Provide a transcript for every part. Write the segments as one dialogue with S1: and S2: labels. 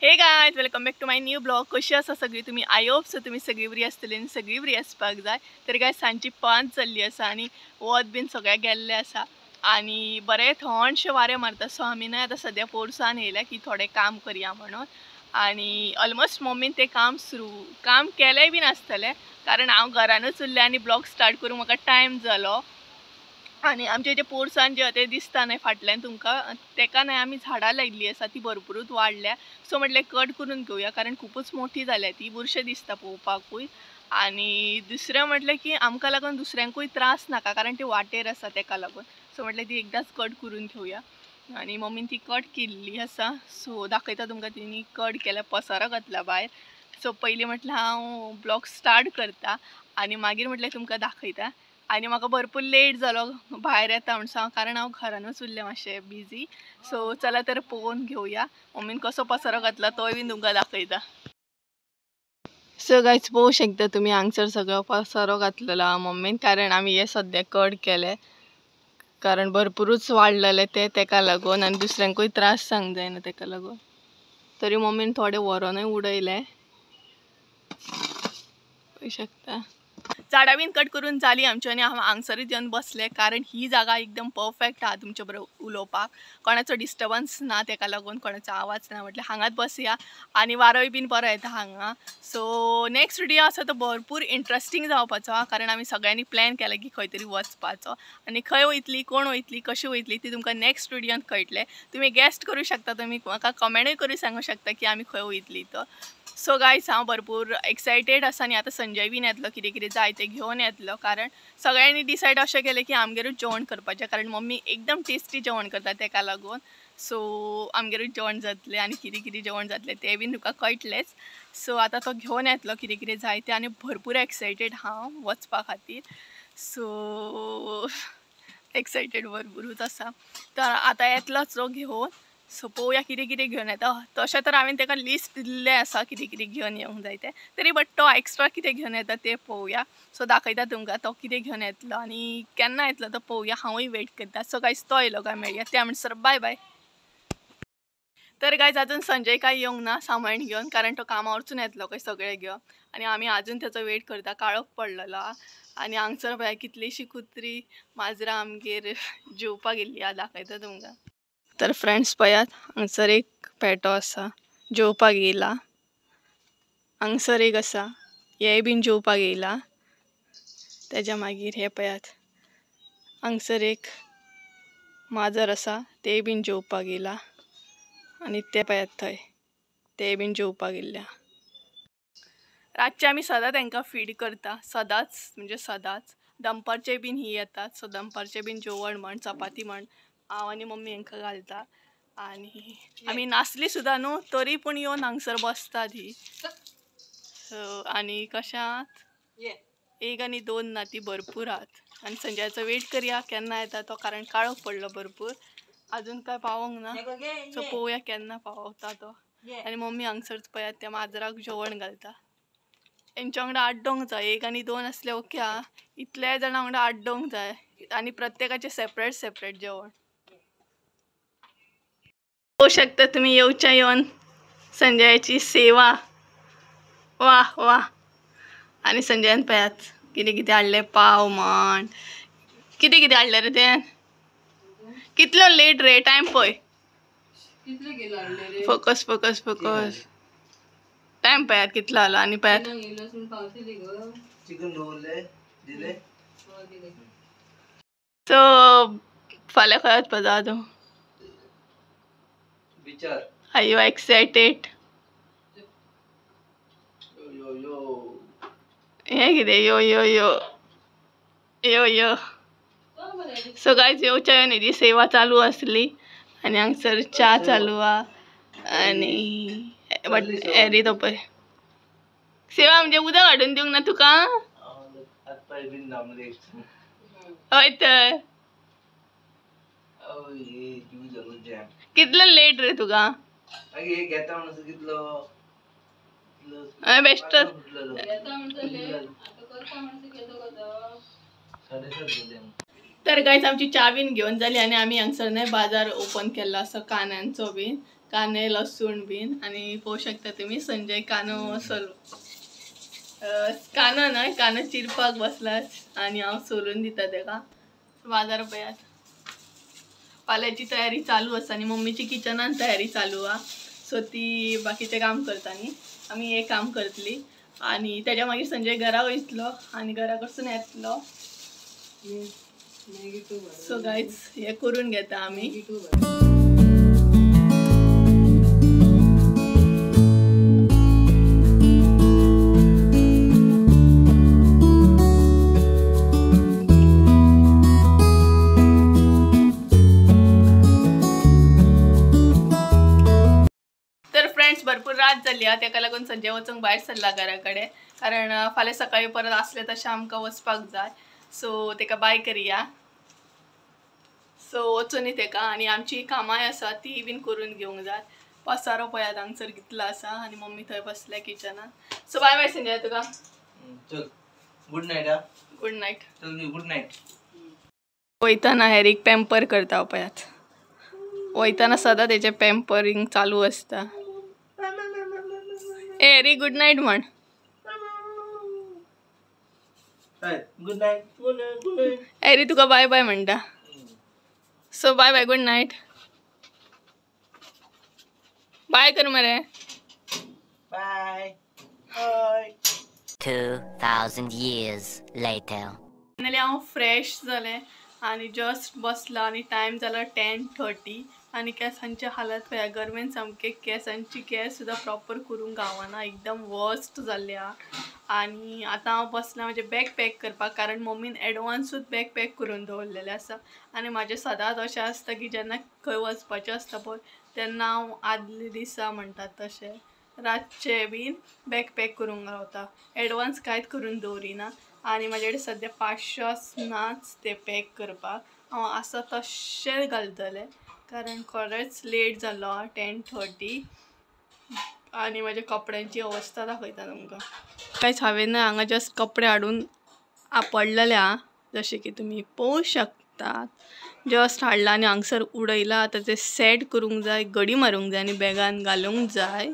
S1: हे guys welcome back to my new blog. कशी आसा सगळी तुमी? आय होप सो तुमी सगळी बरी आसतली आनी सगळी बरी आसपाक जाय. तर काय सांजची 5 जाल्ली आसा आनी वत बीन सगळे गेल्ले आसा आनी बरें थंडशें वारें मारता. सो आमी ना आतां सद्या पोरसान येयल्या की थोडें काम करया म्हणून. आनी ऑलमोस्ट मम्मीन तें काम केलें बीन आसतलें कारण हांव घरानूच उरलें आनी ब्लॉग स्टार्ट करूंक म्हाका टायम जालो. आणि आमचे जे पोरसान जे ते दिसता नाही फाटल्यान तुमकां तेका नाही आमी झाडां लायिल्ली आसा ती भरपूरूच वाडल्या. सो म्हटलें कट करून घेवया कारण खूपच मोठी जाल्या ती बुरशें दिसता पळोवपाकूय. आणि दुसरें म्हटलें की आमकां लागून दुसऱ्यांकूय त्रास नाका कारण ती वाटेर आसा तेका लागून. सो म्हटलें ती एकदाच कट करून घेवया आणि मम्मीन ती कट केल्ली आसा. सो दाखयता तुमकां तिणी कट केल्या पसारो घातला भायर. सो पयलीं म्हटलें हांव ब्लॉग स्टार्ट करता आनी मागीर म्हटलें तुमकां दाखयता. आणि म्हाका भरपूर लेट जालो भायर येता म्हणून कारण हांव घरानूच उरलें मातशें बिजी. सो चला तर पळोवन घेवया मम्मीन कसो पसारो घातला तोय बीन तुमकां दाखयता. सो गायज पळोवंक शकता तुमी हांगसर सगळो पसारो घातलेलो आहा मम्मीन कारण आमी हे सद्या कट केले कारण भरपूरूच वाडलेले तेका लागून आनी दुसऱ्यांकूय त्रास जावंक जायना तेका लागून. तरी मम्मीन थोडे व्हरोनूय उडयले पळोवंक शकता. झाडां बीन कट करून जाली आमची आनी हांगसरूच येवन बसले कारण ही जागा एकदम परफेक्ट आहा तुमचे बरोबर उलोवपाक. कोणाचो डिस्टर्बन्स ना तेका लागून कोणाचो आवाज ना म्हटल्यार हांगाच बसया आनी वारोय बीन बरो येता हांगा. सो नेक्स्ट व्हिडिओ आसा तो भरपूर इंट्रस्टींग जावपाचो आहा कारण आमी सगळ्यांनी प्लॅन केला की खंय तरी वचपाचो आनी खंय वयतली कोण वयतली कशी वयतली ती तुमकां नेक्स्ट व्हिडिओन कळटलें. तुमी गेस्ट करूं शकता तुमी म्हाका कमेंटूय करून सांगूं शकता की आमी खंय वयतली तो. सो गायज हांव भरपूर एक्सायटेड आसा आनी आतां संजय बीन येतलो कितें कितें जाय तें घेवन येतलो कारण सगळ्यांनी डिसायड अशें केलें की आमगेरूच जेवण करपाचें कारण मम्मी एकदम टेस्टी जेवण करता तेका लागून. सो आमगेरूच जेवण जातलें आनी कितें कितें जेवण जातलें तें बीन तुका कळटलेंच. सो आतां तो घेवन येतलो कितें कितें जाय तें आनी भरपूर एक्सायटेड हांव वचपा खातीर. सो एक्सायटेड भरपूरूच आसा. तर आतां येतलोच तो घेवन. सो पळोवया कितें कितें घेवन येता. तशें तर हांवें ताका लिस्ट दिल्लें आसा कितें कितें घेवन येवंक जाय तें तरी बट तो एक्स्ट्रा कितें घेवन येता तें पळोवया. सो दाखयता तुमकां तो कितें घेवन येतलो आनी केन्ना येतलो तो पळोवया. हांवूय वेट करता. सो गायज तो येयलो काय मेळया त्या म्हणसर बाय बाय. तर गायज अजून संजय काय येवंक ना सामान घेवन कारण तो कामार वचून येतलो खंय सगळें घेवन आनी आमी अजून तेचो वेट करता. काळोख पडलेलो आनी हांगसर पळय कितलीशीं कुत्री माजरां आमगेर जेवपाक गेल्लीं आहा दाखयता तुमकां. तर फ्रेंड्स पळयात हांगसर एक पेटो आसा जेवपाक येयला. हांगसर एक आसा हेय बीन जेवपाक येयला. तेज्या मागीर हे पळयात हांगसर एक माजर आसा तेय बीन जेवपाक येयला आनी ते पळयात थंय ते बीन जेवपाक येयल्या. रातचे आमी सदांच तांकां फीड करता सदांच म्हणजे सदांच. दनपारचे बीन ही येतात सो दनपारचे बीन जेवण म्हण चपाती म्हण हांव आनी मम्मी हांकां घालता. आनी आमी नासली सुद्दां न्हू तरी पूण येवन हांगसर बसतात ही. सो आनी कशें आहात एक आनी दोन ना ती भरपूर आहात आनी संजयाचो वेट करया केन्ना येता तो कारण काळोख पडलो भरपूर अजून काय पावोंक ना. सो पळोवया केन्ना पावता तो. आनी मम्मी हांगसर पळयात त्या माजराक जेवण घालता. तेंच्या वांगडा आड्डोंक जाय एक आनी दोन असले ओके आहा. इतल्या जाणां वांगडा आड्डोंक जाय आनी प्रत्येकाचें सेपरेट सेपरेट जेवण. पळोवंक शकता तुमी येवच्या येवन संजयाची सेवा. वा वा. आनी संजयान पळयात कितें कितें हाडलें पाव म्हण कितें कितें हाडलें रे तें. कितलो लेट रे टायम पळय. फोकस फोकस फोकस टायम पळयात कितलो जालो आनी पळयात. सो फाल्यां खंय वचपाचो आहा तूं. Are you excited? हे कितें यो यो यो यो यो. सो गायज येवच्या येवन हेजी सेवा चालू आसली आनी हांगसर च्या चालू आहा आनी बट हेरी तो पळय सेवा म्हणजे उदक हाडून दिवंक ना तुका. हय तर कितलो लेट रे तुका. बेस्ट. तर गाईज आमची च्या बीन घेऊन जाली आणि आम्ही हांगसरने बाजार ओपन केला असं कांद्यांचो बीन कांदे लसूण बीन आणि पोवू शकता तुम्ही संजय कानो कानो न्हय कानो चिरपाक बसला आणि हांव सोलून दिता तेका बाजार पळयात. फाल्यांची तयारी चालू आसा आणि मम्मीची किचनान तयारी चालू आ सो ती बाकीचे काम करतानी आम्ही हे काम करतली आणि त्याच्या मागीर संजय घरा वयतलो आणि घरा कडसून येतलो. सो गाईज हे करून घेता आम्ही. भरपूर रात जाली हा तेका लागून संजय वचूंक भायर सरला घराकडे कारण फाल्यां सकाळी परत असले तशें आमकां वचपाक जाय सो तेका बाय करिया. सो वचूनी तेका आणि आमची कामाय आसा ती बीन करून घेवंक जाय. पसारो पळयात हांगसर कितलो आसा आणि मम्मी थंय बसल्या किचनान. सो बाय बाय संजय तुका.
S2: चल गुड नाईट.
S1: Good night.
S2: चल गुड नाईट.
S1: वयताना हॅरीक पॅम्पर करता पळयात. वयताना सदां तेचे पॅम्परिंग चालू असता. ए हॅरी गुड नाईट म्हण.
S2: Good night. Good night. Good night.
S1: Harry तुका बाय बाय म्हणटा. So bye bye good night. Bye कर मरे.
S2: Bye. Bye.
S3: 2000 years later.
S1: Finally हांव फ्रेश जालें आणि जस्ट बसला आणि टायम जाला 10:30 आणि केसांची हालत पळया गरमेन सामके केसांची केस सुद्दां प्रॉपर करूंक गावना एकदम वर्स्ट जाल्ले हा. आणि आतां हांव बसलां म्हणजे बॅग पॅक करपाक कारण मम्मीन एडवान्सूच बॅग पॅक करून दवरलेलें आसा आणि म्हाजें सदांच अशें आसता की जेन्ना खंय वचपाचें आसता पळय तेन्ना हांव आदले दिसा म्हणटात तशें रातचे बीन बॅग पॅक करूंक रावता. एडवान्स कांयच करून दवरिना आणि म्हाजे कडेन सद्या 500 नाच ते पॅक करपाक. हांव आसा तशें घालतलें कारण खरेंच लेट जालो 10:30 आणि म्हाज्या कपड्यांची अवस्था दाखयता तुमकां. कांयच हांवें हांगा जस्ट कपडे हाडून पडलेले हा जशें की तुमी पळोवंक शकतात. जस्ट हाडला आनी हांगसर उडयला. आतां ते सेट करूंक जाय घडी मारूंक जाय आनी बॅगान घालूंक जाय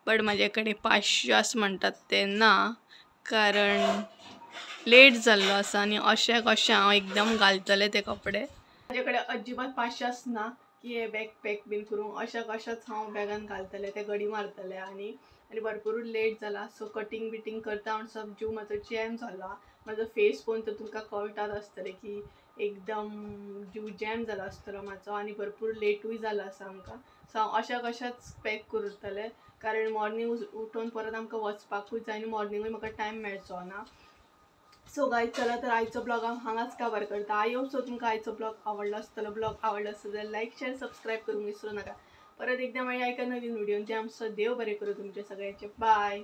S1: बट म्हाजे कडेन 500 म्हणटात ते ना कारण लेट जाल्लो आसा आनी अशें कशें हांव एकदम घालतलें ते कपडे. म्हाजे कडेन अजिबात 500 ना की हे बॅग पॅक बीन करूंक अशें कशेंच हांव बॅगान घालतलें ते घडी मारतलें आनी भरपूर लेट जाला. सो कटींग बिटींग करता म्हणसर जीव म्हाजो जॅम जालो. म्हाजो फेस पळोवन तर तुमकां कळटाच आसतलें की एकदम जीव जॅम जालो आसतलो म्हाजो आणि भरपूर लेटूय जाला आसा आमकां. सो हांव अशें कशेंच पॅक करतलें कारण मॉर्निंग उठून परत आमकां वचपाकूच जाय आनी मॉर्निंगूय म्हाका टायम मेळचो ना. सो गायज चला तर आयचो ब्लॉग हांगाच कवर करता. आय होप सो तुमकां आयचो ब्लॉग आवडलो आसतलो. ब्लॉग आवडलो आसता जाल्यार लाईक शेअर सबस्क्राईब करूंक विसरू नका. परत एकदा मेळया एका नवीन व्हिडिओन. जे आमचो देव बरें करूं तुमचे सगळ्यांचे. बाय.